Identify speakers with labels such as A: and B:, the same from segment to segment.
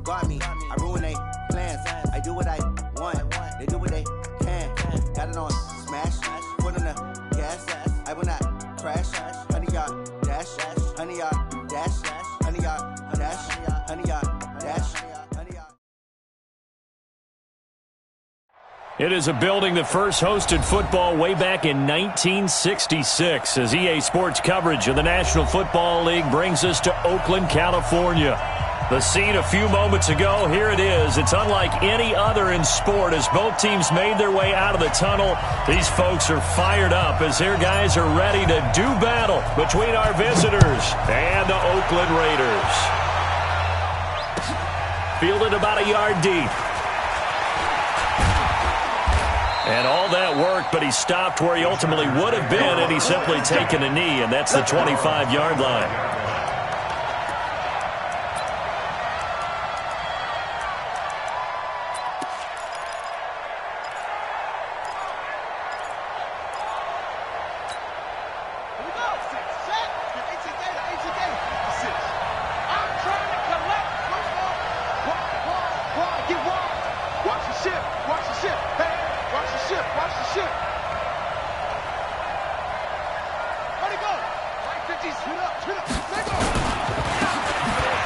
A: got me. I ruin they plans. I do what I want. They do what they can. Got it on smash. Put on the gas. I will not crash. Honey yard dash. Honey yard dash. Honey yard dash. Honey yard dash.
B: It is a building that first hosted football way back in 1966 as EA Sports coverage of the National Football League brings us to Oakland, California. The scene a few moments ago, here it is. It's unlike any other in sport as both teams made their way out of the tunnel. These folks are fired up as their guys are ready to do battle between our visitors and the Oakland Raiders. Fielded about a yard deep. And all that work, but he stopped where he ultimately would have been had he simply taken a knee, and that's the 25-yard line.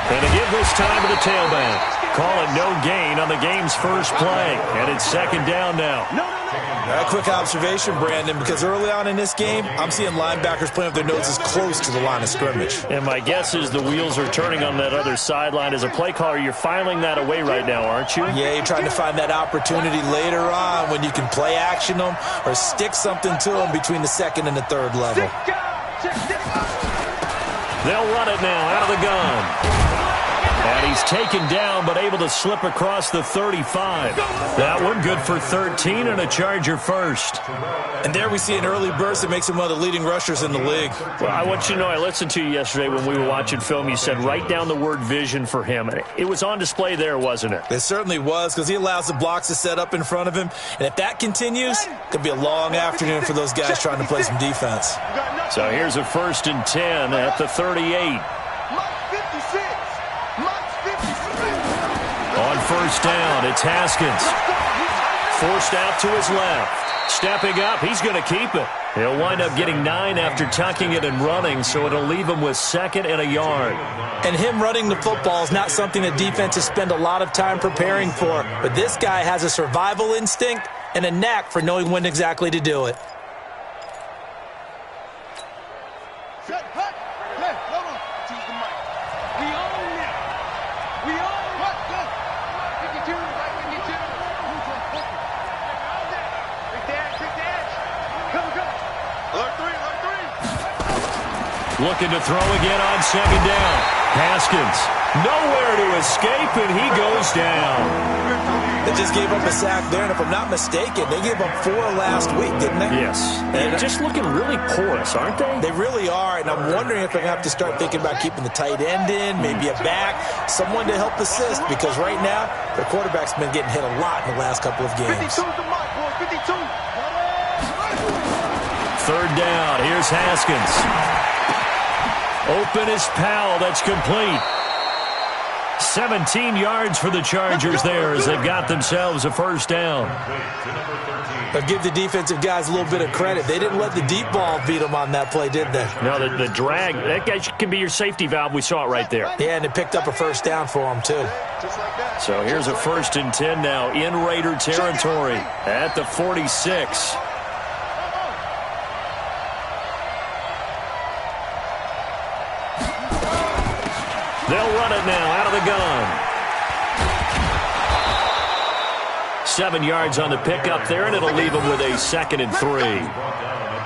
C: And to give this time to the tailback. Call it no gain on the game's first play. And it's second down now.
D: A quick observation, Brandon, because early on in this game, I'm seeing linebackers playing with their noses close to the line of scrimmage.
C: And my guess is the wheels are turning on that other sideline. As a play caller, you're filing that away right now, aren't you?
D: Yeah, you're trying to find that opportunity later on when you can play action them or stick something to them between the second and the third level.
C: They'll run it now out of the gun. And he's taken down, but able to slip across the 35. That one good for 13 and a Charger first.
D: And there we see an early burst that makes him one of the leading rushers in the league.
C: Well, I want you to know, I listened to you yesterday when we were watching film. You said write down the word vision for him. It was on display there, wasn't it?
D: It certainly was, because he allows the blocks to set up in front of him. And if that continues, it could be a long afternoon for those guys trying to play some defense.
C: So here's a 1st and 10 at the 38. On first down, it's Haskins. Forced out to his left. Stepping up, he's going to keep it. He'll wind up getting 9 after tucking it and running, so it'll leave him with 2nd and a yard.
D: And him running the football is not something that defenses spend a lot of time preparing for. But this guy has a survival instinct and a knack for knowing when exactly to do it.
C: Looking to throw again on 2nd down. Haskins, nowhere to escape, and he goes down.
D: They just gave up a sack there, and if I'm not mistaken, they gave up 4 last week, didn't they?
C: Yes. And just looking really porous, aren't they?
D: They really are, and I'm wondering if they're going to have to start thinking about keeping the tight end in, maybe a back, someone to help assist, because right now, their quarterback's been getting hit a lot in the last couple of games.
C: 3rd down, here's Haskins. Open is Powell. That's complete. 17 yards for the Chargers there as they've got themselves a 1st down.
D: But give the defensive guys a little bit of credit. They didn't let the deep ball beat them on that play, did they?
C: No, the drag, that guy can be your safety valve. We saw it right there.
D: Yeah, and it picked up a 1st down for them, too.
C: So here's a 1st and 10 now in Raider territory at the 46. They'll run it now out of the gun. 7 yards on the pickup there, and it'll leave them with a 2nd and 3.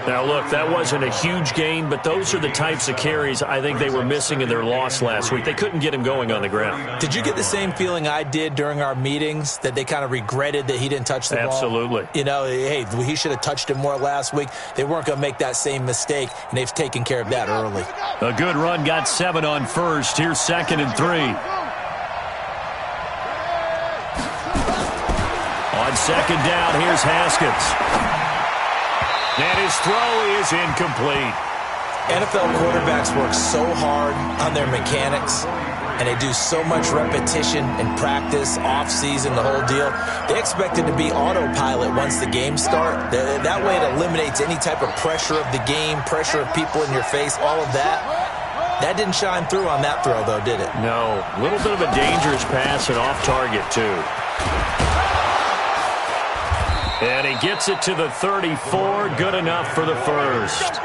C: Now, look, that wasn't a huge gain, but those are the types of carries I think they were missing in their loss last week. They couldn't get him going on the ground.
D: Did you get the same feeling I did during our meetings, that they kind of regretted that he didn't touch the ball?
C: Absolutely.
D: You know, hey, he should have touched it more last week. They weren't going to make that same mistake, and they've taken care of that early.
C: A good run, got 7 on first. Here's 2nd and 3. On 2nd down, here's Haskins. And his throw is incomplete.
D: NFL quarterbacks work so hard on their mechanics. and they do so much repetition and practice, off-season, the whole deal. They expect it to be autopilot once the games start. That way it eliminates any type of pressure of the game, pressure of people in your face, all of that. That didn't shine through on that throw, though, did it?
C: No. A little bit of a dangerous pass and off target, too. And he gets it to the 34. Good enough for the first.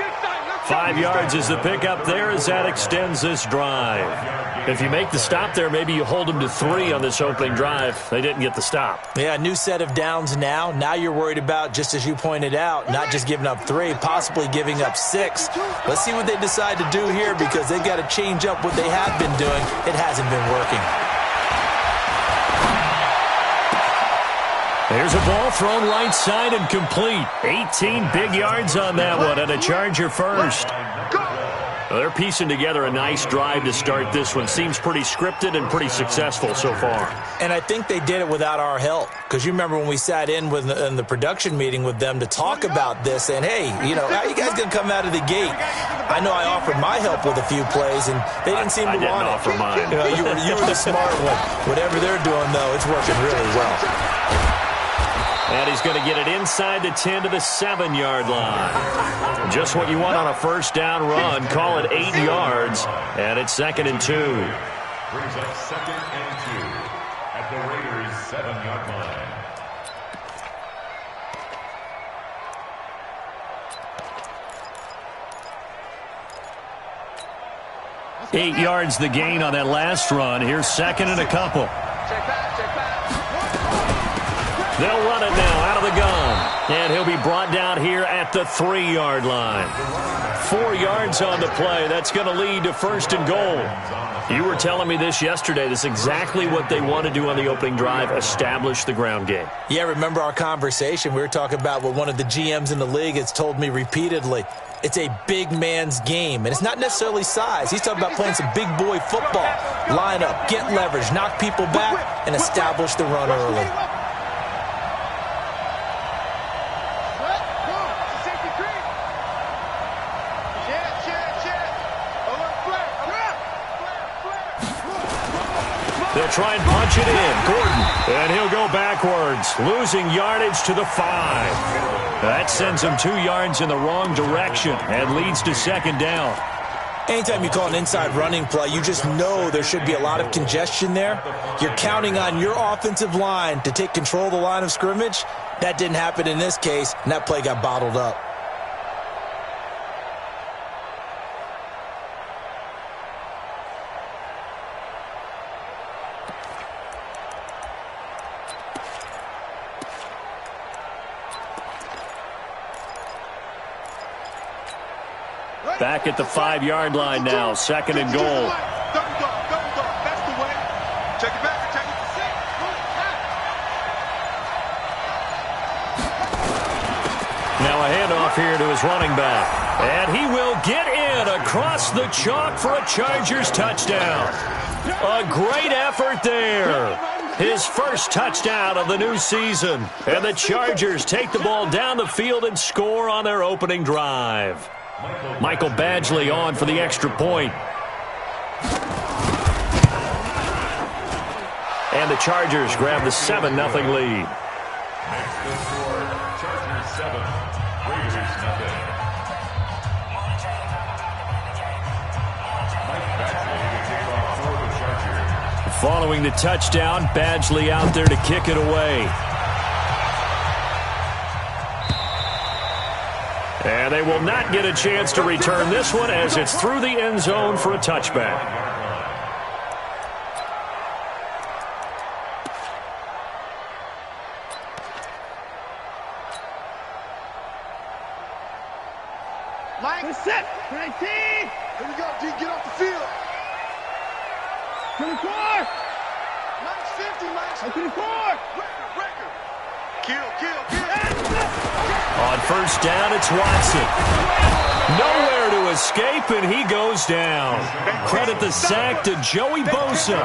C: 5 yards is the pickup there as that extends this drive. If you make the stop there, maybe you hold them to 3 on this opening drive. They didn't get the stop.
D: Yeah, new set of downs now. Now you're worried about, just as you pointed out, not just giving up 3, possibly giving up 6. Let's see what they decide to do here, because they've got to change up what they have been doing. It hasn't been working.
C: There's a ball thrown right side and complete. 18 big yards on that one, and a Charger first. Well, they're piecing together a nice drive to start this one. Seems pretty scripted and pretty successful so far.
D: And I think they did it without our help. Because you remember when we sat in the production meeting with them to talk about this, and hey, you know, how are you guys going to come out of the gate? I know I offered my help with a few plays, and they didn't seem to want it.
C: I didn't offer mine.
D: You were the smart one. Whatever they're doing, though, it's working really well.
C: And he's going to get it inside the 10 to the 7-yard line. Just what you want on a first down run. Call it 8 yards, and it's 2nd and 2.
E: Brings up 2nd and 2 at the Raiders' 7-yard line.
C: 8 yards the gain on that last run. Here's 2nd and a couple. They'll run it now out of the gun. And he'll be brought down here at the 3-yard line. 4 yards on the play. That's going to lead to 1st and goal. You were telling me this yesterday. This is exactly what they want to do on the opening drive, establish the ground game.
D: Yeah, remember our conversation? We were talking about what one of the GMs in the league has told me repeatedly. It's a big man's game, and it's not necessarily size. He's talking about playing some big boy football. Line up, get leverage, knock people back, and establish the run early.
C: They'll try and punch it in. Gordon. And he'll go backwards, losing yardage to the 5. That sends him 2 yards in the wrong direction and leads to 2nd down.
D: Anytime you call an inside running play, you just know there should be a lot of congestion there. You're counting on your offensive line to take control of the line of scrimmage. That didn't happen in this case, and that play got bottled up.
C: Back at the 5-yard line now, 2nd and goal.
E: That's the way. Check it back. Check it.
C: Now a handoff here to his running back. And he will get in across the chalk for a Chargers touchdown. A great effort there. His first touchdown of the new season. And the Chargers take the ball down the field and score on their opening drive. Michael Badgley on for the extra point. And the Chargers grab the 7-0 lead.
E: Next to score, Chargers 7, Raiders 0. Mike Badgley to kick off for the Chargers.
C: Following the touchdown, Badgley out there to kick it away. And they will not get a chance to return this one as it's through the end zone for a touchback.
F: Mike, set. 19. Here we go, D. Get off the field. 24. Mike's 50, Mike. 24. Record.
B: On first down, it's Watson. Nowhere to escape, and he goes down. Credit the sack to Joey Bosa.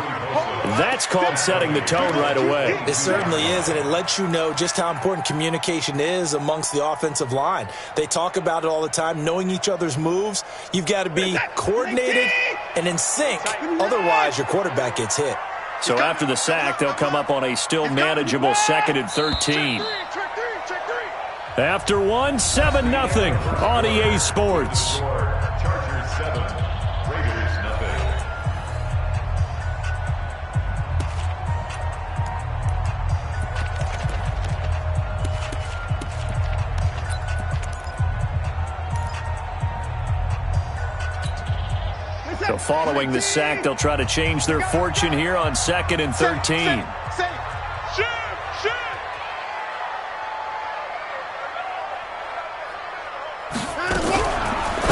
B: That's called setting the tone right away.
D: It certainly is, and it lets you know just how important communication is amongst the offensive line. They talk about it all the time, knowing each other's moves. You've got to be coordinated and in sync. Otherwise, your quarterback gets hit.
B: So after the sack, they'll come up on a still manageable 2nd and 13. After 7-0 on EA Sports.
E: Chargers 7, Raiders nothing.
B: So following the sack, they'll try to change their fortune here on 2nd and 13.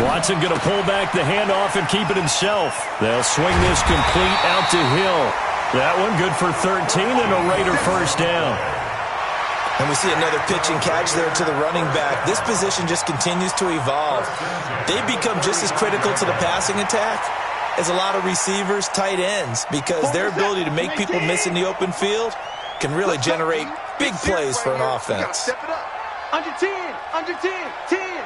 B: Watson going to pull back the handoff and keep it himself. They'll swing this complete out to Hill. That one good for 13 and a Raider first down.
D: And we see another pitch and catch there to the running back. This position just continues to evolve. They become just as critical to the passing attack as a lot of receivers, tight ends, because their ability to make people miss in the open field can really generate big plays for an offense.
F: Under 10, under 10, 10.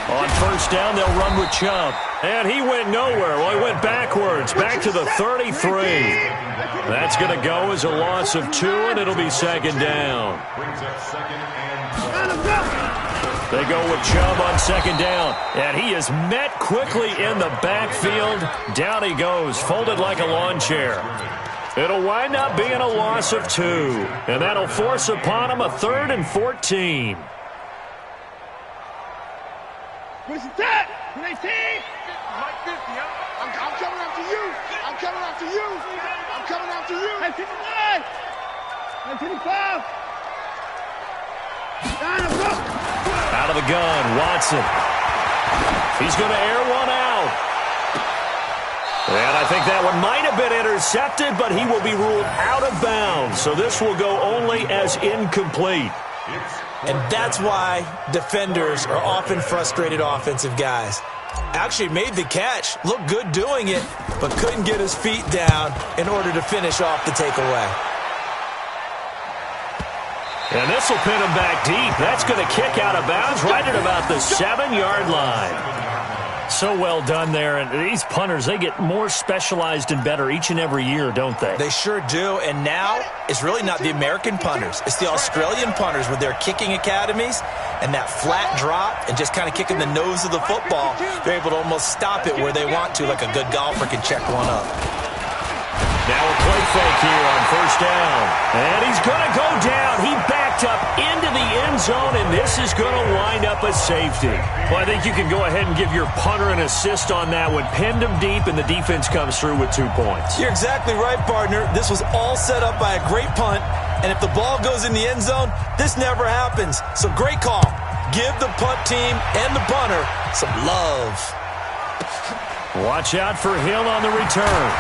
B: On first down, they'll run with Chubb. And he went nowhere. Well, he went backwards, back to the 33. That's going to go as a loss of 2, and it'll be 2nd down. They go with Chubb on 2nd down. And he is met quickly in the backfield. Down he goes, folded like a lawn chair. It'll wind up being a loss of 2. And that'll force upon him a 3rd and 14.
F: Where's the tap? 19. Mike 50, I'm coming after you. I'm coming after you. I'm coming after you. 1959. 1955.
B: Out of the gun, Watson. He's going to air one out. And I think that one might have been intercepted, but he will be ruled out of bounds. So this will go only as incomplete.
D: And that's why defenders are often frustrated offensive guys. Actually made the catch, looked good doing it, but couldn't get his feet down in order to finish off the takeaway.
B: And this will pin him back deep. That's going to kick out of bounds right at about the 7-yard line. So well done there. And these punters, they get more specialized and better each and every year, don't they?
D: They sure do. And now it's really not the American punters. It's the Australian punters with their kicking academies and that flat drop and just kind of kicking the nose of the football. They're able to almost stop it where they want to, like a good golfer can check one up.
B: Now a play fake here on first down. And he's going to go down. He backed up into the end zone, and this is going to wind up a safety. Well, I think you can go ahead and give your punter an assist on that one. Pinned him deep, and the defense comes through with 2 points.
D: You're exactly right, partner. This was all set up by a great punt, and if the ball goes in the end zone, this never happens. So great call. Give the punt team and the punter some love.
B: Watch out for Hill on the return.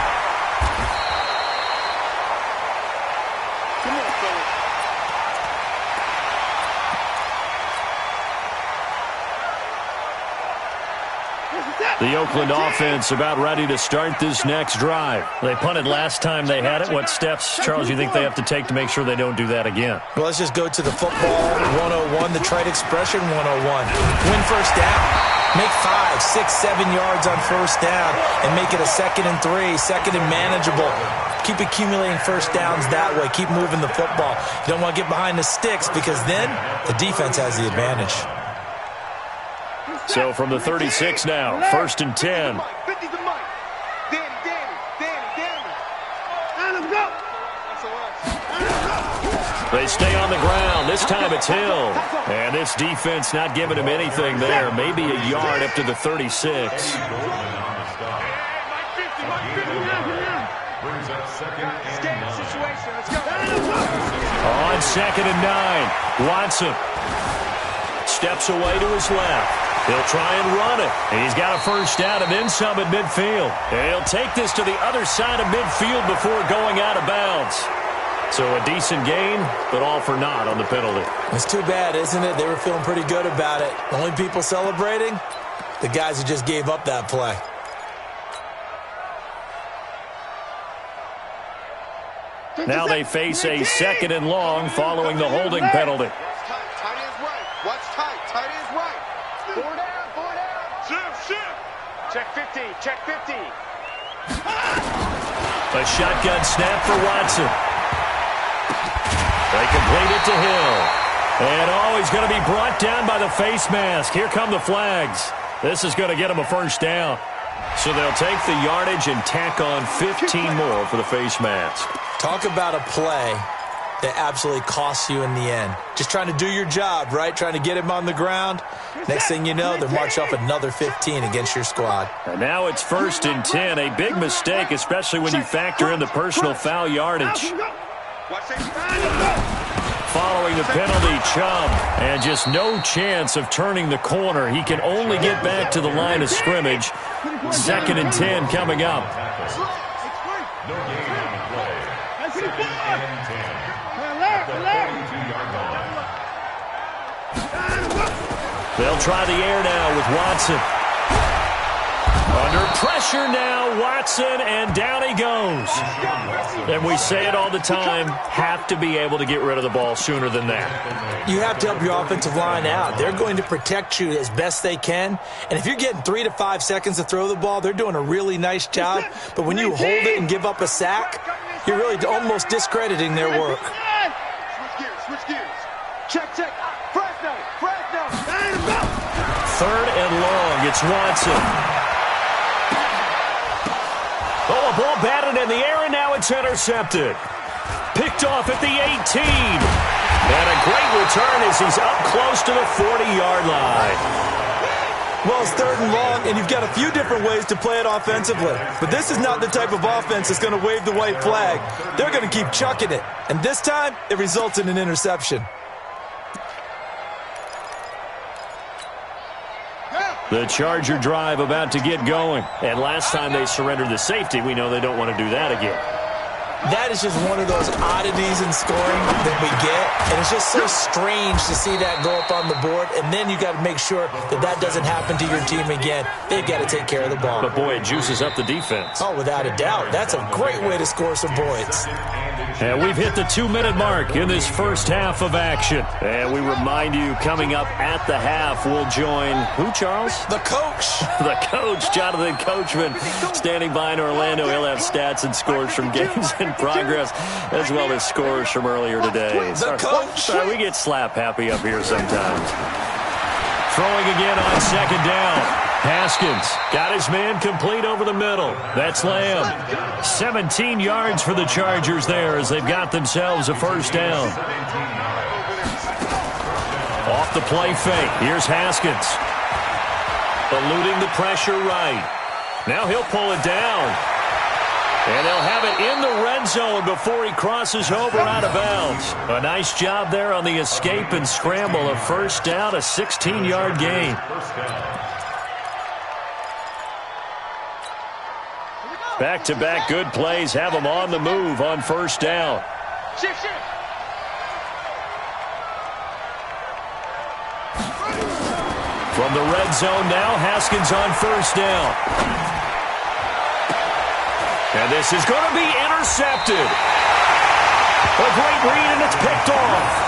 B: The Oakland offense about ready to start this next drive. They punted last time they had it. What steps, Charles, you think they have to take to make sure they don't do that again?
D: Well, let's just go to the football 101, the trite expression 101. Win first down. Make 5, 6, 7 yards on first down and make it a 2nd and 3, 2nd and manageable. Keep accumulating first downs that way. Keep moving the football. You don't want to get behind the sticks because then the defense has the advantage.
B: So from the 36 now, 1st and 10. They stay on the ground. This time it's Hill. And this defense not giving him anything there. Maybe a yard up to the 36.
E: Brings up 2nd and 9.
B: On 2nd and 9, Watson steps away to his left. He'll try and run it. He's got a first down and then some at midfield. And he'll take this to the other side of midfield before going out of bounds. So a decent gain, but all for naught on the penalty.
D: It's too bad, isn't it? They were feeling pretty good about it. The only people celebrating, the guys who just gave up that play.
B: Now they face a 2nd and long following the holding penalty.
F: Tight end's right. Watch tight. Tight end's right. 4 down. Shift. Check 50. Check 50.
B: A shotgun snap for Watson. They complete it to Hill. And, he's going to be brought down by the face mask. Here come the flags. This is going to get him a first down. So they'll take the yardage and tack on 15 more for the face mask.
D: Talk about a play that absolutely costs you in the end. Just trying to do your job, right? Trying to get him on the ground. Next thing you know, they'll march off another 15 against your squad.
B: And now it's 1st and 10. A big mistake, especially when you factor in the personal foul yardage. Following the penalty, Chubb, and just no chance of turning the corner. He can only get back to the line of scrimmage. 2nd and 10 coming up.
E: No gain on the play. 2nd and 10.
B: They'll try the air now with Watson. Under pressure now, Watson, and down he goes. And we say it all the time, have to be able to get rid of the ball sooner than that.
D: You have to help your offensive line out. They're going to protect you as best they can. And if you're getting 3 to 5 seconds to throw the ball, they're doing a really nice job. But when you hold it and give up a sack, you're really almost discrediting their work.
F: Switch gears. Check. Fresno.
B: 3rd and long, it's Watson. A ball batted in the air, and now it's intercepted. Picked off at the 18. And a great return as he's up close to the 40-yard line.
D: Well, it's 3rd and long, and you've got a few different ways to play it offensively. But this is not the type of offense that's going to wave the white flag. They're going to keep chucking it. And this time, it results in an interception.
B: The Charger drive about to get going. And last time they surrendered the safety, we know they don't want to do that again.
D: That is just one of those oddities in scoring that we get. And it's just so strange to see that go up on the board. And then you got to make sure that doesn't happen to your team again. They've got to take care of the ball.
B: But, boy, it juices up the defense.
D: Oh, without a doubt. That's a great way to score some points.
B: And we've hit the 2-minute mark in this first half of action. And we remind you, coming up at the half, we'll join who, Charles?
D: The coach.
B: The coach, Jonathan Coachman, standing by in Orlando. He'll have stats and scores from games in progress, as well as scores from earlier today.
D: The coach.
B: Sorry, we get slap happy up here sometimes. Throwing again on 2nd down. Haskins got his man complete over the middle. That's Lamb. 17 yards for the Chargers there as they've got themselves a first down. Off the play fake. Here's Haskins. Eluding the pressure right. Now he'll pull it down. And they'll have it in the red zone before he crosses over out of bounds. A nice job there on the escape and scramble. A first down, a 16-yard gain. Back-to-back good plays have them on the move on first down.
F: Shift.
B: From the red zone now, Haskins on first down. And this is going to be intercepted. A great read, and it's picked off.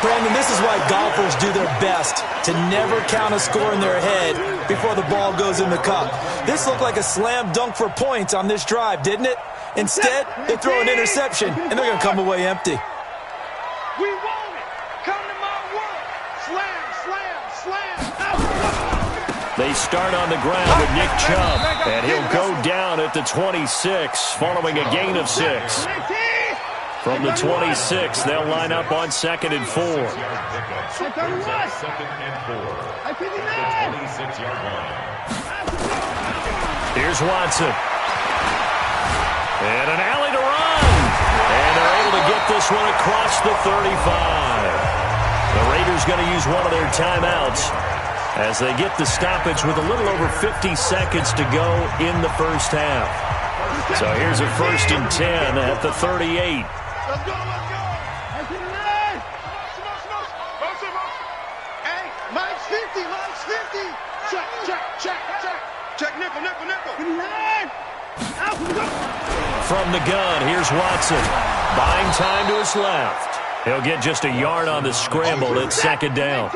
D: Brandon, this is why golfers do their best to never count a score in their head before the ball goes in the cup. This looked like a slam dunk for points on this drive, didn't it? Instead, they throw an interception, and they're going to come away empty.
F: We want it. Come to my world. Slam.
B: They start on the ground with Nick Chubb, and he'll go down at the 26, following a gain of 6. From the 26, they'll line up on 2nd and 4.
E: 2nd and 4. The 26-yard line.
B: Here's Watson. And an alley to run. And they're able to get this one across the 35. The Raiders going to use one of their timeouts as they get the stoppage with a little over 50 seconds to go in the first half. So here's a 1st and 10 at the 38.
F: Let's go, let's go. Let's get it in. Motion. Hey, Mike's 50, Mike's 50. Check, nickel. Get it in. Out, let's go.
C: From the gun, here's Watson. Buying time to his left. He'll get just a yard on the scramble. It's second down.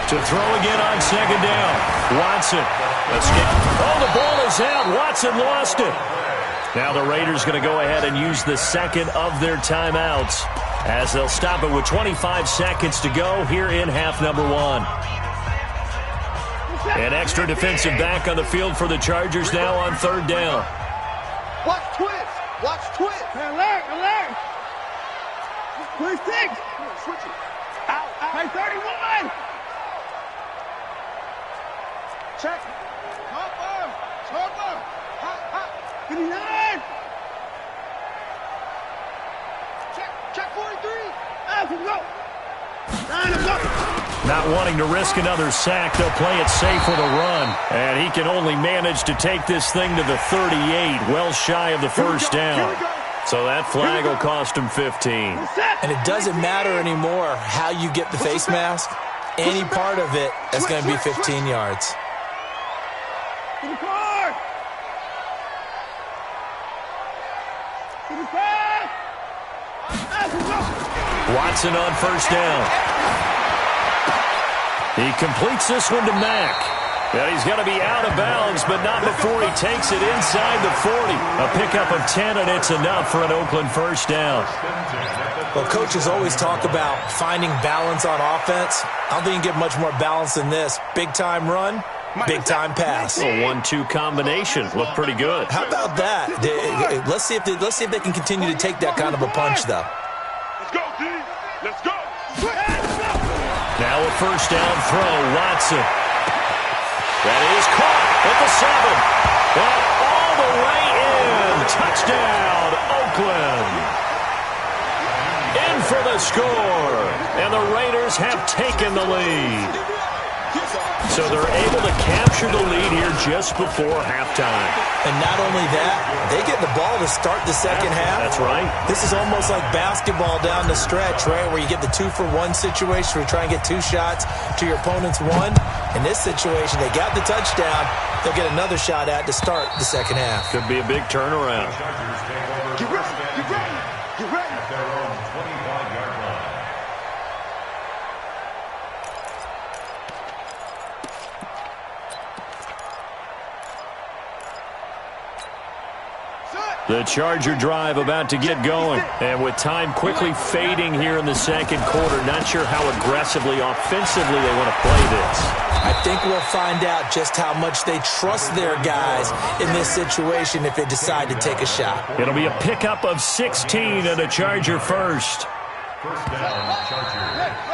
C: To throw again on second down. Watson. Oh, the ball is out. Watson lost it. Now the Raiders going to go ahead and use the second of their timeouts as they'll stop it with 25 seconds to go here in half number one. An extra defensive back on the field for the Chargers now on third down.
F: Watch twist. Alert. Twist 6. Switch it. Out. Play 31. Check. Hopper. Hot. Get it in. Check 43. Out, let's go.
C: Not wanting to risk another sack, they'll play it safe with a run. And he can only manage to take this thing to the 38, well shy of the first down. So that flag will cost him 15.
D: And it doesn't matter anymore how you get the face mask. Any part of it, that's going to be 15 yards.
C: Watson on first down. He completes this one to Mack. Well, he's going to be out of bounds, but not before he takes it inside the 40. A pickup of 10, and it's enough for an Oakland first down.
D: Well, coaches always talk about finding balance on offense. I don't think you can get much more balance than this. Big-time run, big-time pass.
C: A 1-2 combination. Looked pretty good.
D: How about that? Let's see if they can continue to take that kind of a punch, though.
F: Let's go, D. Let's go.
C: Now a first down throw, Watson. That is caught at the 7. And all the way in. Touchdown, Oakland. In for the score. And the Raiders have taken the lead. So they're able to capture the lead here just before halftime.
D: And not only that, they get the ball to start the second half.
C: That's right.
D: This is almost like basketball down the stretch, right, where you get the 2-for-1 situation where you try and get 2 shots to your opponent's 1. In this situation, they got the touchdown. They'll get another shot at to start the second half.
C: Could be a big turnaround.
F: Get ready.
E: At their own 25-yard line.
C: The Charger drive about to get going. And with time quickly fading here in the second quarter, not sure how aggressively, offensively they want to play this.
D: I think we'll find out just how much they trust their guys in this situation if they decide to take a shot.
C: It'll be a pickup of 16 and a Charger first.
E: First down, Chargers.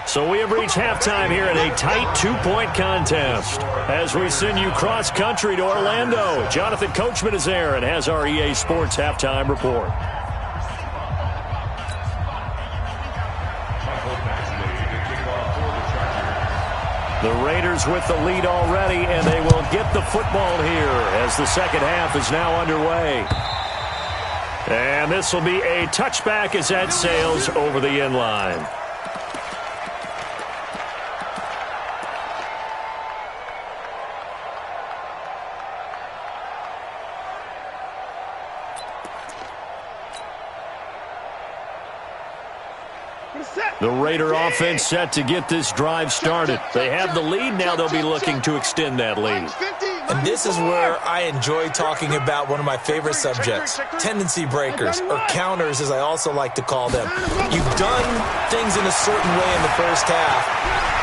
C: So we have reached halftime here in a tight 2-point contest. As we send you cross-country to Orlando, Jonathan Coachman is there and has our EA Sports halftime report. The Raiders with the lead already, and they will get the football here as the second half is now underway. And this will be a touchback as that sails over the end line. The Raider offense set to get this drive started. They have the lead. Now they'll be looking to extend that lead.
D: And this is where I enjoy talking about one of my favorite subjects, tendency breakers, or counters as I also like to call them. You've done things in a certain way in the first half,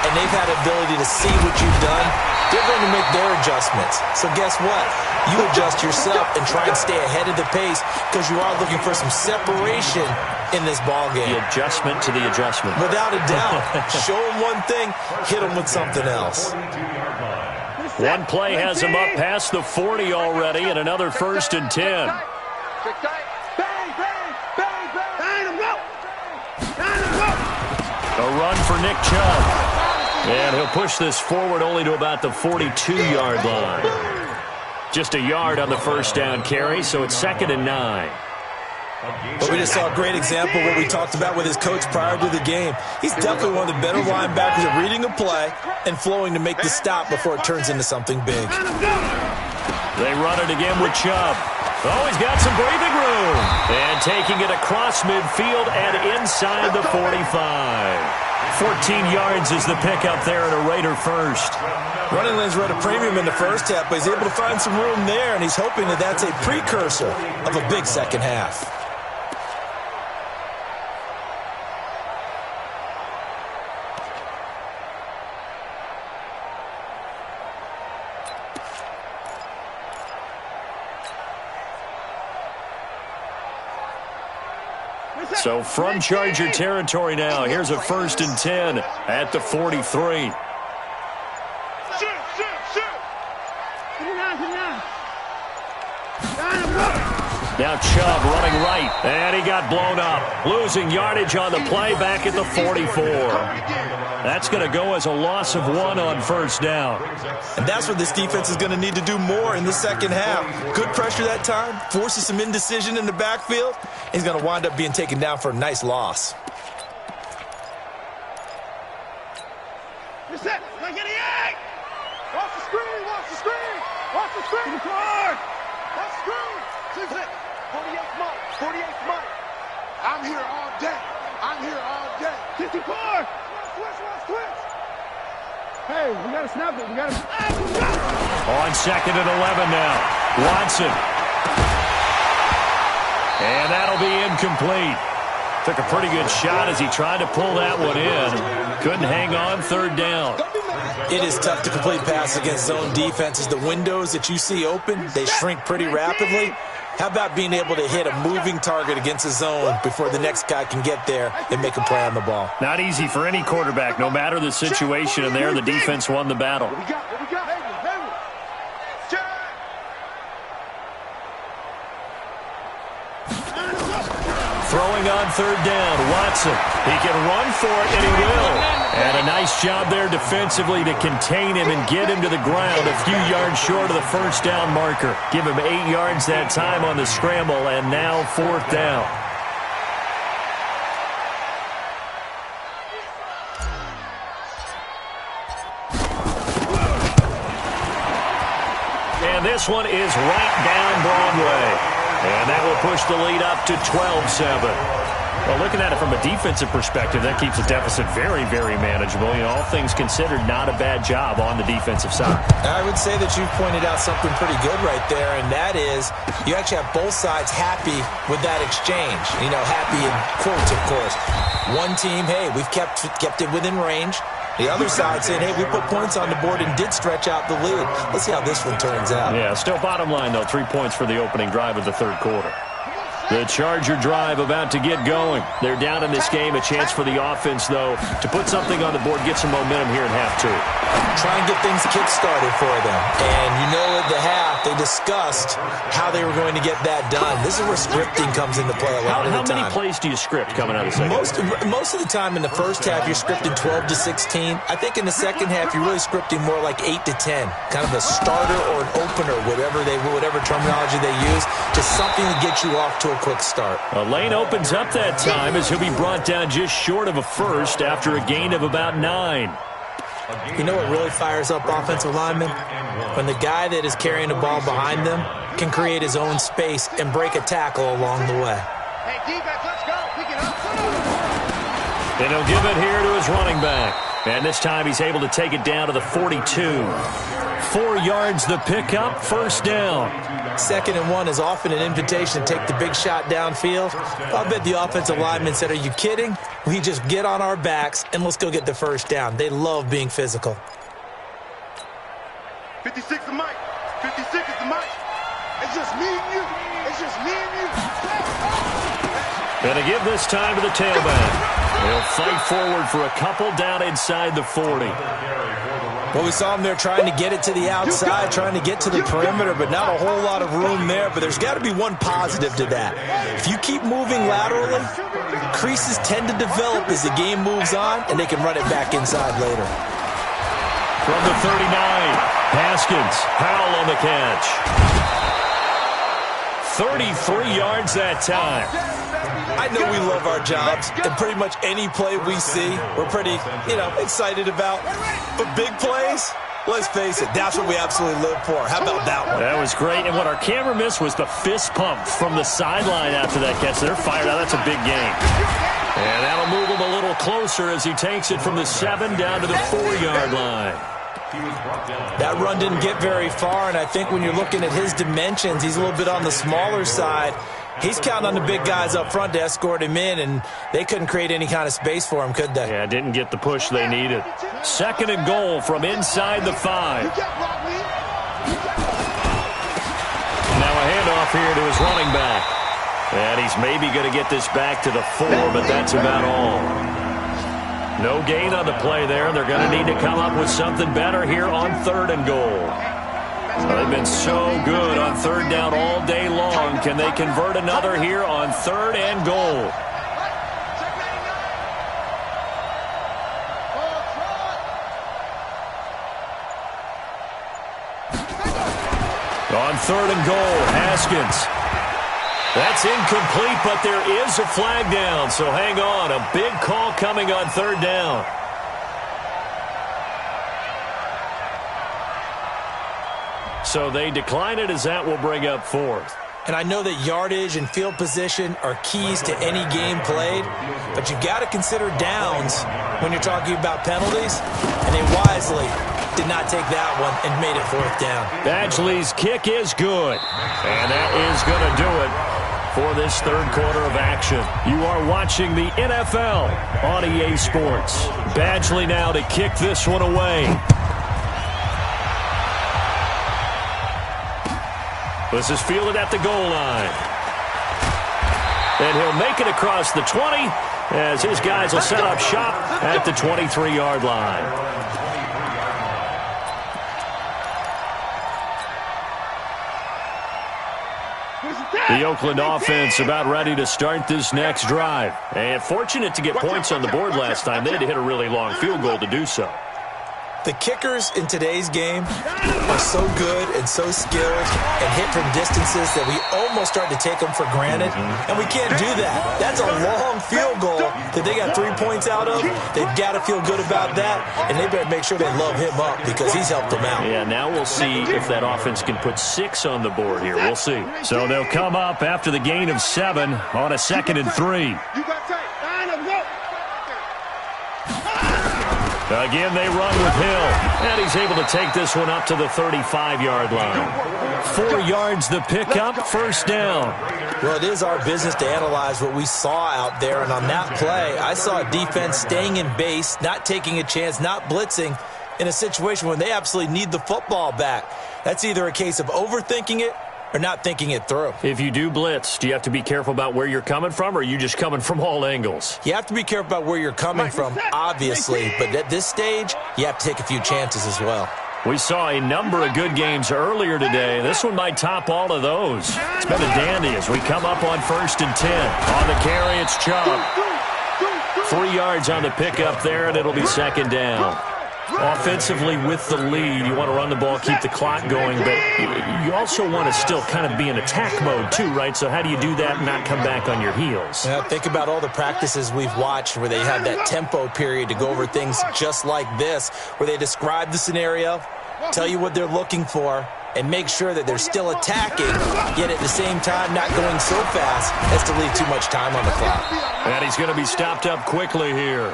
D: and they've had the ability to see what you've done. They're going to make their adjustments. So guess what? You adjust yourself and try and stay ahead of the pace because you are looking for some separation in this ball game.
C: The adjustment to the adjustment.
D: Without a doubt. Show them one thing, hit them with something else.
C: One play has him up past the 40 already, and another 1st and 10. A run for Nick Chubb. And he'll push this forward only to about the 42-yard line.
B: Just a yard on the first down carry, so it's 2nd and 9.
D: But we just saw a great example of what we talked about with his coach prior to the game. He's definitely one of the better linebackers at reading a play and flowing to make the stop before it turns into something big.
B: They run it again with Chubb. Oh, he's got some breathing room. And taking it across midfield and inside the 45. 14 yards is the pickup there and a Raider first.
D: Running lanes were at a premium in the first half, but he's able to find some room there, and he's hoping that that's a precursor of a big second half.
B: So from Charger territory now, here's a 1st and 10 at the 43. Now Chubb running right, and he got blown up. Losing yardage on the play back at the 44. That's going to go as a loss of 1 on first down.
D: And that's what this defense is going to need to do more in the second half. Good pressure that time, forces some indecision in the backfield. He's going to wind up being taken down for a nice loss.
F: You're set. Watch the screen. Watch the screen. Watch the screen. Watch the screen. 48th month. 48th month. I'm here all day. I'm here all day. 54. Twitch. Hey, we got to snap it. We got to.
B: On 2nd and 11 now. Watson. And that'll be incomplete. Took a pretty good shot as he tried to pull that one in. Couldn't hang on, 3rd down.
D: It is tough to complete passes against zone defenses. The windows that you see open, they shrink pretty rapidly. How about being able to hit a moving target against a zone before the next guy can get there and make a play on the ball?
B: Not easy for any quarterback, no matter the situation, and there the defense won the battle. Throwing on 3rd down, Watson. He can run for it, and he will. And a nice job there defensively to contain him and get him to the ground a few yards short of the first down marker. Give him 8 yards that time on the scramble, and now 4th down. And this one is right down Broadway. And that will push the lead up to 12-7. Well, looking at it from a defensive perspective, that keeps the deficit very, very manageable. You know, all things considered, not a bad job on the defensive side.
D: I would say that you've pointed out something pretty good right there, and that is you actually have both sides happy with that exchange. You know, happy in quotes, of course. One team, hey, we've kept it within range. The other side saying, hey, we put points on the board and did stretch out the lead. Let's see how this one turns out.
B: Yeah, still bottom line, though, 3 points for the opening drive of the 3rd quarter. The Charger drive about to get going. They're down in this game. A chance for the offense, though, to put something on the board, get some momentum here in half 2.
D: Try and get things kick-started for them. And you know at the half, they discussed how they were going to get that done. This is where scripting comes into play a lot of the time.
B: How many plays do you script coming out of the second?
D: Most of the time in the first half, you're scripting 12 to 16. I think in the second half, you're really scripting more like 8 to 10. Kind of a starter or an opener, whatever terminology they use. Just something to get you off to a quick start.
B: A lane opens up that time as he'll be brought down just short of a first after a gain of about 9.
D: You know what really fires up offensive linemen? When the guy that is carrying the ball behind them can create his own space and break a tackle along the way.
F: Hey, defense, let's go. Pick it up.
B: And he'll give it here to his running back. And this time he's able to take it down to the 42. 4 yards the pickup, first down.
D: 2nd and 1 is often an invitation to take the big shot downfield. I bet the offensive lineman said, are you kidding? We just get on our backs and let's go get the first down. They love being physical.
F: 56 is Mike. 56 is the Mike. It's just me and you. It's just me and you.
B: Going to give this time to the tailback. He'll fight forward for a couple down inside the 40.
D: Well, we saw him there trying to get it to the outside, trying to get to the perimeter, but not a whole lot of room there. But there's got to be one positive to that. If you keep moving laterally, creases tend to develop as the game moves on, and they can run it back inside later.
B: From the 39, pass
C: Haskins. Howell on the catch. 33 yards that time.
D: I know we love our jobs, and pretty much any play we see, we're pretty, excited about. But big plays, let's face it, that's what we absolutely live for. How about that one?
C: That was great, and what our camera missed was the fist pump from the sideline after that catch. They're fired out. That's a big game. And that'll move him a little closer as he takes it from the 7 down to the 4-yard line.
D: That run didn't get very far, and I think when you're looking at his dimensions, he's a little bit on the smaller side. He's counting on the big guys up front to escort him in, and they couldn't create any kind of space for him, could they?
C: Yeah, didn't get the push they needed. 2nd and goal from inside the 5. Now a handoff here to his running back. And he's maybe going to get this back to the 4, but that's about all. No gain on the play there. They're going to need to come up with something better here on 3rd and goal. They've been so good on 3rd down all day long. Can they convert another here on 3rd and goal? On 3rd and goal, Haskins. That's incomplete, but there is a flag down, so hang on. A big call coming on 3rd down. So they decline it as that will bring up 4th.
D: And I know that yardage and field position are keys to any game played, but you got to consider downs when you're talking about penalties, and they wisely did not take that one and made it 4th down.
C: Badgley's kick is good, and that is going to do it for this 3rd quarter of action. You are watching the NFL on EA Sports. Badgley now to kick this one away. This is fielded at the goal line. And he'll make it across the 20 as his guys will set up shop at the 23-yard line. The Oakland offense about ready to start this next drive. And fortunate to get points on the board last time. They had to hit a really long field goal to do so.
D: The kickers in today's game are so good and so skilled and hit from distances that we almost start to take them for granted. And we can't do that. That's a long field goal that they got 3 points out of. They've got to feel good about that, and they better make sure they love him up because he's helped them out.
C: Yeah, now we'll see if that offense can put 6 on the board here. We'll see. So they'll come up after the gain of 7 on a 2nd and 3. Again, they run with Hill, and he's able to take this one up to the 35-yard line. 4 yards the pickup, 1st down.
D: Well, it is our business to analyze what we saw out there, and on that play, I saw a defense staying in base, not taking a chance, not blitzing in a situation when they absolutely need the football back. That's either a case of overthinking it or not thinking it through.
C: If you do blitz, do you have to be careful about where you're coming from, or are you just coming from all angles?
D: You have to be careful about where you're coming from, obviously, but at this stage, you have to take a few chances as well.
C: We saw a number of good games earlier today. This one might top all of those. It's been a dandy as we come up on 1st and 10. On the carry, it's Chubb. 3 yards on the pickup there, and it'll be 2nd down. Offensively with the lead, you want to run the ball, keep the clock going, but you also want to still kind of be in attack mode too, right? So how do you do that and not come back on your heels?
D: Yeah, think about all the practices we've watched where they have that tempo period to go over things just like this, where they describe the scenario, tell you what they're looking for, and make sure that they're still attacking, yet at the same time not going so fast as to leave too much time on the clock.
C: And he's going to be stopped up quickly here.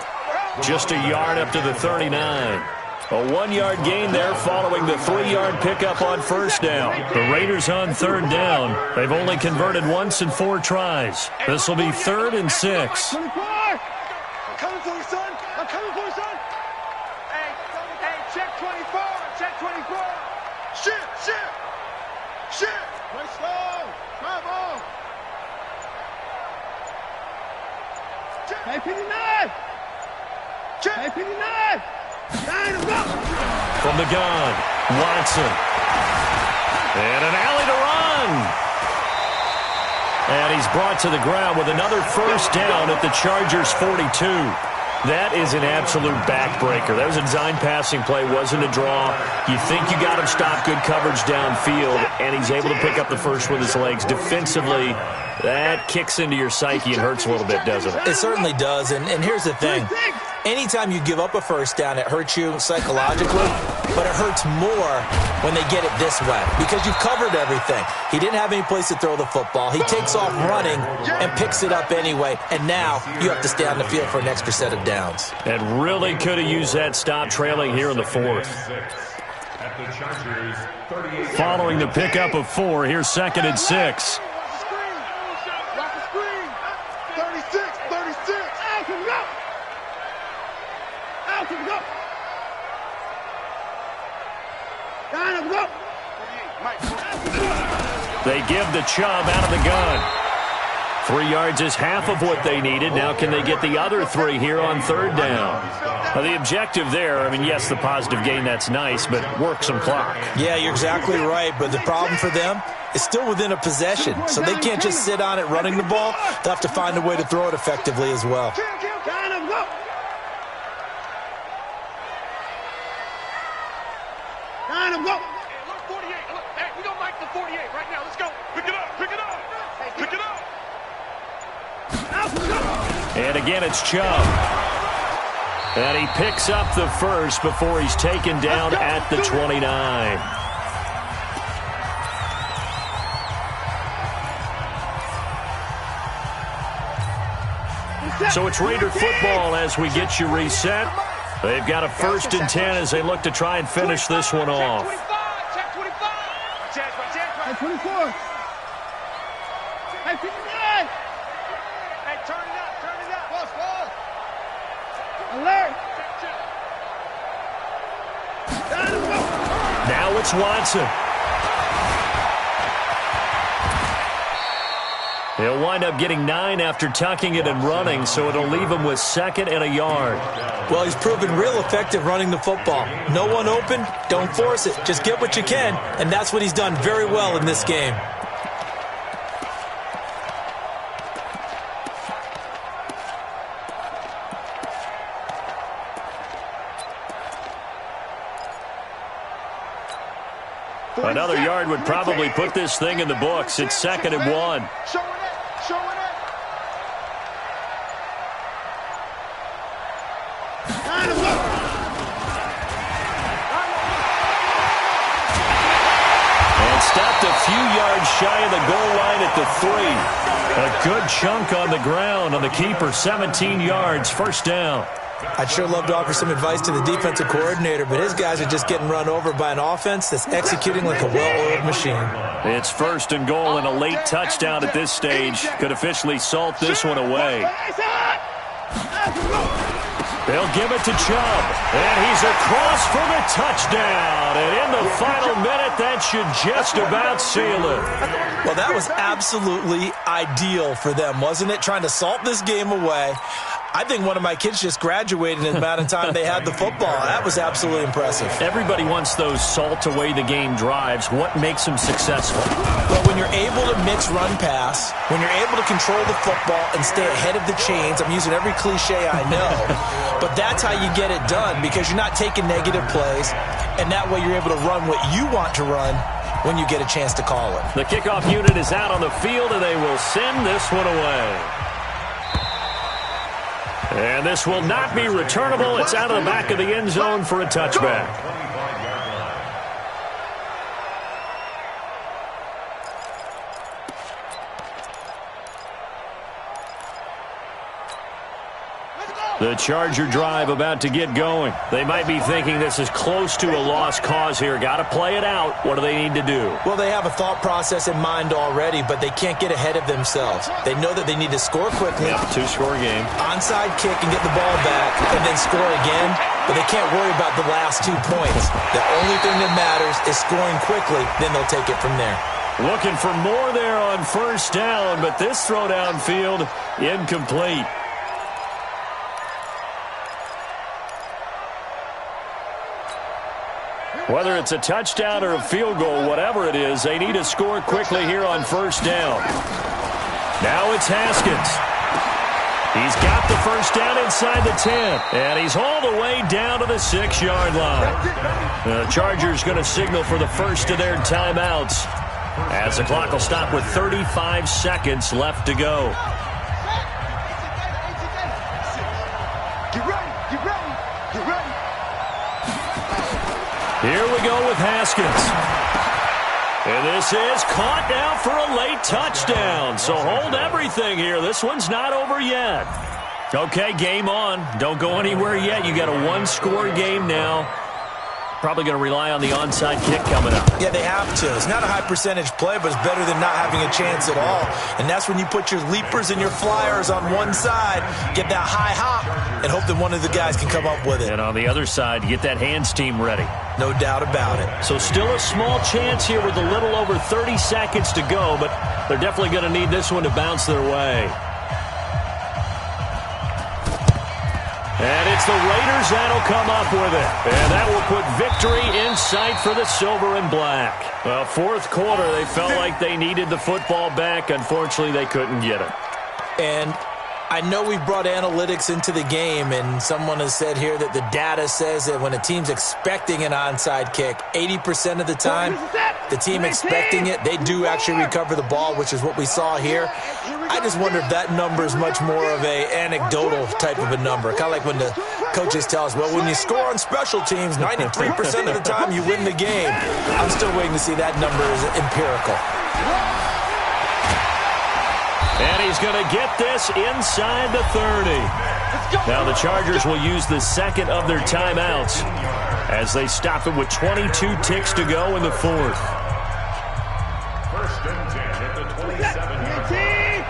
C: Just a yard up to the 39. A 1-yard gain there following the 3-yard pickup on 1st down. The Raiders on 3rd down. They've only converted once in 4 tries. This will be 3rd and 6.
F: I'm coming for you, son. I'm coming for you, son. Hey, check 24. Check 24. Shit. Play slow. Bravo. Hey, 59. Hey, 59!
C: From the gun, Watson. And an alley to run. And he's brought to the ground with another 1st down at the Chargers 42. That is an absolute backbreaker. That was a design passing play, wasn't a draw. You think you got him stopped, good coverage downfield, and he's able to pick up the first with his legs. Defensively, that kicks into your psyche and hurts a little bit, doesn't it?
D: It certainly does, and here's the thing. Anytime you give up a first down, it hurts you psychologically, but it hurts more when they get it this way because you've covered everything. He didn't have any place to throw the football. He takes off running and picks it up anyway, and now you have to stay on the field for an extra set of downs.
C: And really could have used that stop trailing here in the fourth. Following the pickup of 4, here's 2nd and 6. They give the Chubb out of the gun. 3 yards is half of what they needed. Now can they get the other 3 here on 3rd down? Now the objective there, I mean, yes, the positive gain, that's nice, but work some clock.
D: Yeah, you're exactly right, but the problem for them is still within a possession, so they can't just sit on it running the ball. They'll have to find a way to throw it effectively as well.
C: And again, it's Chubb. And he picks up the first before he's taken down at the 29. So it's Raider football as we get you reset. They've got a 1st and 10 as they look to try and finish this one off.
F: Check 25. Hey, 24. Hey, 59. Hey, turn it up. Ball. Alert.
C: Now it's Watson. He'll wind up getting 9 after tucking it and running, so it'll leave him with 2nd and a yard.
D: Well, he's proven real effective running the football. No one open, don't force it. Just get what you can, and that's what he's done very well in this game.
C: Another yard would probably put this thing in the books. It's 2nd and 1. And stopped a few yards shy of the goal line at the 3. A good chunk on the ground on the keeper, 17 yards, 1st down.
D: I'd sure love to offer some advice to the defensive coordinator, but his guys are just getting run over by an offense that's executing like a well-oiled machine.
C: It's 1st and goal, and a late touchdown at this stage could officially salt this one away. They'll give it to Chubb, and he's across for the touchdown. And in the final minute, that should just about seal it.
D: Well, that was absolutely ideal for them, wasn't it? Trying to salt this game away. I think one of my kids just graduated in the amount of time they had the football. That was absolutely impressive.
C: Everybody wants those salt-away-the-game drives. What makes them successful?
D: Well, when you're able to mix run-pass, when you're able to control the football and stay ahead of the chains, I'm using every cliche I know, but that's how you get it done because you're not taking negative plays, and that way you're able to run what you want to run when you get a chance to call it.
C: The kickoff unit is out on the field, and they will send this one away. And this will not be returnable. It's out of the back of the end zone for a touchback. The Charger drive about to get going. They might be thinking this is close to a lost cause here. Got to play it out. What do they need to do?
D: Well, they have a thought process in mind already, but they can't get ahead of themselves. They know that they need to score quickly.
C: Yep, 2-score game.
D: Onside kick and get the ball back and then score again, but they can't worry about the last 2 points. The only thing that matters is scoring quickly, then they'll take it from there.
C: Looking for more there on 1st down, but this throw downfield incomplete. Whether it's a touchdown or a field goal, whatever it is, they need to score quickly here on 1st down. Now it's Haskins.
B: He's got the first down inside the 10, and he's all the way down to the 6-yard line. The Chargers going to signal for the first of their timeouts as the clock will stop with 35 seconds left to go.
F: Get ready, get ready, get ready.
B: Here we go with Haskins. And this is caught now for a late touchdown. So hold everything here. This one's not over yet. Okay, game on. Don't go anywhere yet. You got a one-score game now. Probably going to rely on the onside kick coming up.
D: Yeah, they have to. It's not a high-percentage play, but it's better than not having a chance at all. And that's when you put your leapers and your flyers on one side, get that high hop, and hope that one of the guys can come up with it.
B: And on the other side, get that hands team ready.
D: No doubt about it.
B: So still a small chance here with a little over 30 seconds to go, but they're definitely going to need this one to bounce their way. And it's the Raiders that'll come up with it. And that will put victory in sight for the silver and black. Well, fourth quarter, they felt like they needed the football back. Unfortunately, they couldn't get it.
D: And I know we've brought analytics into the game, and someone has said here that the data says that when a team's expecting an onside kick, 80% of the time, the team expecting it, they do actually recover the ball, which is what we saw here. I just wonder if that number is much more of a anecdotal type of a number. Kind of like when the coaches tell us, well, when you score on special teams, 93% of the time you win the game. I'm still waiting to see that number is empirical.
B: And he's going to get this inside the 30. Now the Chargers will use the second of their timeouts as they stop it with 22 ticks to go in the fourth.
E: First and 10 at the 27-yard line.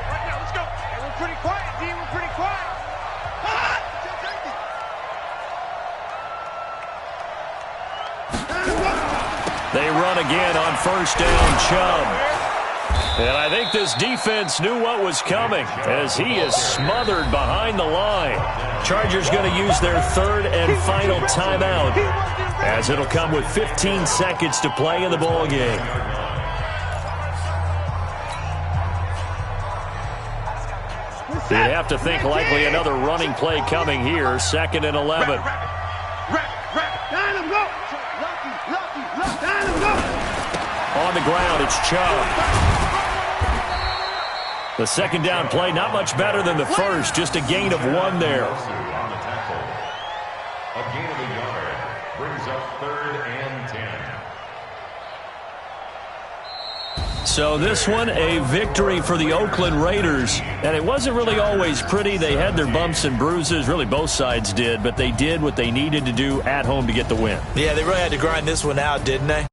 F: Right now, let's go. Hey, we're pretty quiet, D. We're pretty quiet.
B: They run again on first down, Chubb. And I think this defense knew what was coming as he is smothered behind the line. Chargers going to use their third and final timeout as it'll come with 15 seconds to play in the ball game. You have to think likely another running play coming here, 2nd and 11. On the ground, it's Chubb. The second down play, not much better than the first, just a gain of 1 there.
E: On the tackle. A gain of a yard brings up 3rd and 10.
B: So this one, a victory for the Oakland Raiders. And it wasn't really always pretty. They had their bumps and bruises. Really, both sides did. But they did what they needed to do at home to get the win.
D: Yeah, they really had to grind this one out, didn't they?